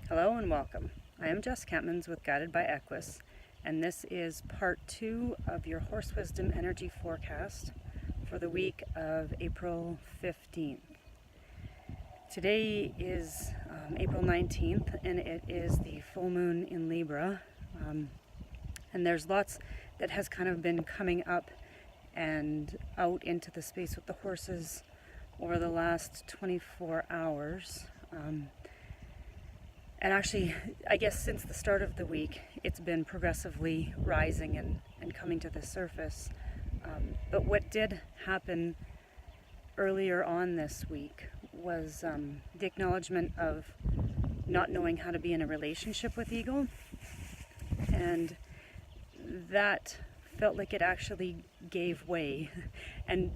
Hello and welcome. I am Jess Kempmans with Guided by Equus, and this is part 2 of your Horse Wisdom energy forecast for the week of April 15th. Today is April 19th, and it is the full moon in Libra, and there's lots that has kind of been coming up and out into the space with the horses over the last 24 hours. And actually, I guess since the start of the week, it's been progressively rising and coming to the surface. But what did happen earlier on this week was the acknowledgement of not knowing how to be in a relationship with Eagle. And that felt like it actually gave way. And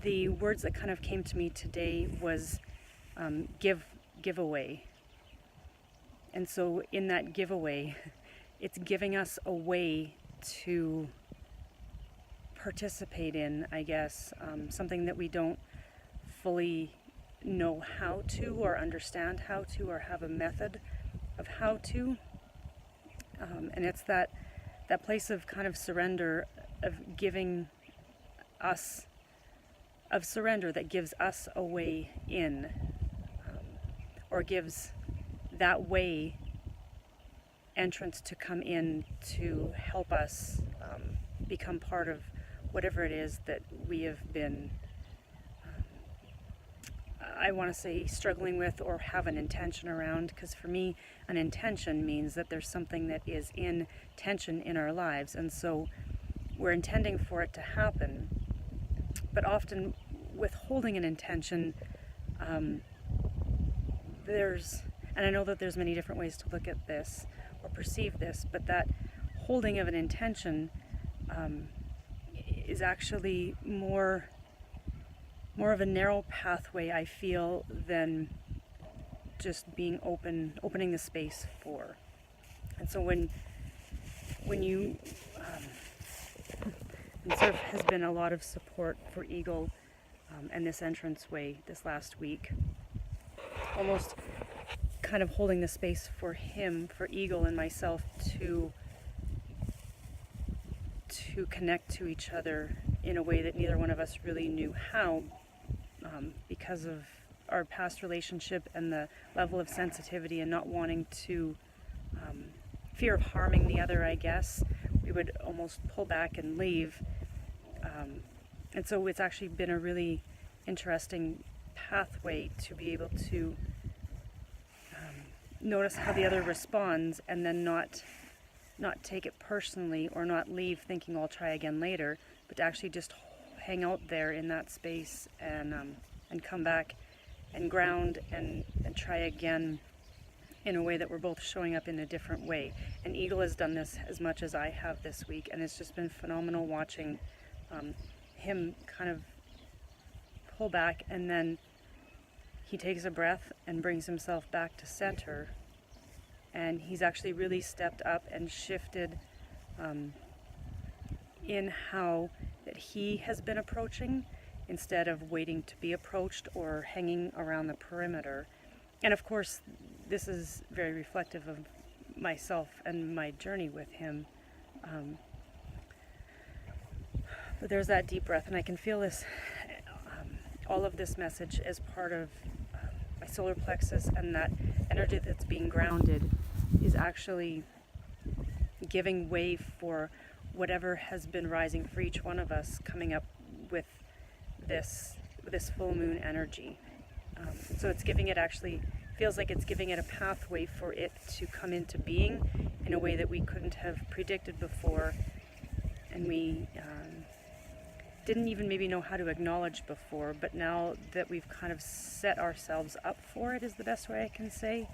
the words that kind of came to me today was give away. And so in that giveaway, it's giving us a way to participate in, I guess, something that we don't fully know how to or understand how to or have a method of how to. And it's that place of kind of surrender, of giving us, of surrender that gives us a way in, or gives that way entrance to come in to help us become part of whatever it is that we have been, I want to say, struggling with or have an intention around. Because for me, an intention means that there's something that is in tension in our lives, and so we're intending for it to happen. But often with holding an intention, and I know that there's many different ways to look at this or perceive this, but that holding of an intention is actually more of a narrow pathway, I feel, than just being opening the space for. And so when you, and there has been a lot of support for Eagle and this entranceway this last week, almost kind of holding the space for him, for Eagle and myself to connect to each other in a way that neither one of us really knew how, because of our past relationship and the level of sensitivity and not wanting to, fear of harming the other, I guess. We would almost pull back and leave. And so it's actually been a really interesting pathway to be able to notice how the other responds, and then not take it personally or not leave thinking I'll try again later, but to actually just hang out there in that space and come back and ground and try again in a way that we're both showing up in a different way. And Eagle has done this as much as I have this week, and it's just been phenomenal watching him kind of pull back, and then he takes a breath and brings himself back to center, and he's actually really stepped up and shifted in how that he has been approaching, instead of waiting to be approached or hanging around the perimeter. And of course, this is very reflective of myself and my journey with him. But there's that deep breath, and I can feel this, all of this message as part of my solar plexus, and that energy that's being grounded is actually giving way for whatever has been rising for each one of us coming up with this full moon energy. So it's giving it, actually feels like it's giving it a pathway for it to come into being in a way that we couldn't have predicted before, and we didn't even maybe know how to acknowledge before. But now that we've kind of set ourselves up for it, is the best way I can say,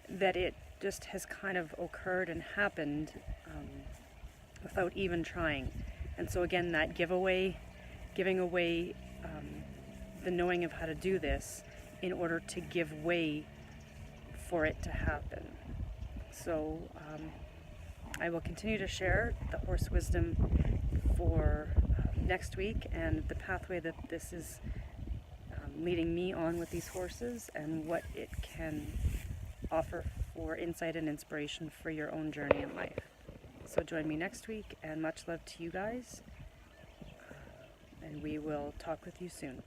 that it just has kind of occurred and happened without even trying. And so again, that giving away the knowing of how to do this in order to give way for it to happen. So I will continue to share the horse wisdom for next week and the pathway that this is leading me on with these horses and what it can offer for insight and inspiration for your own journey in life. So join me next week, and much love to you guys, and we will talk with you soon.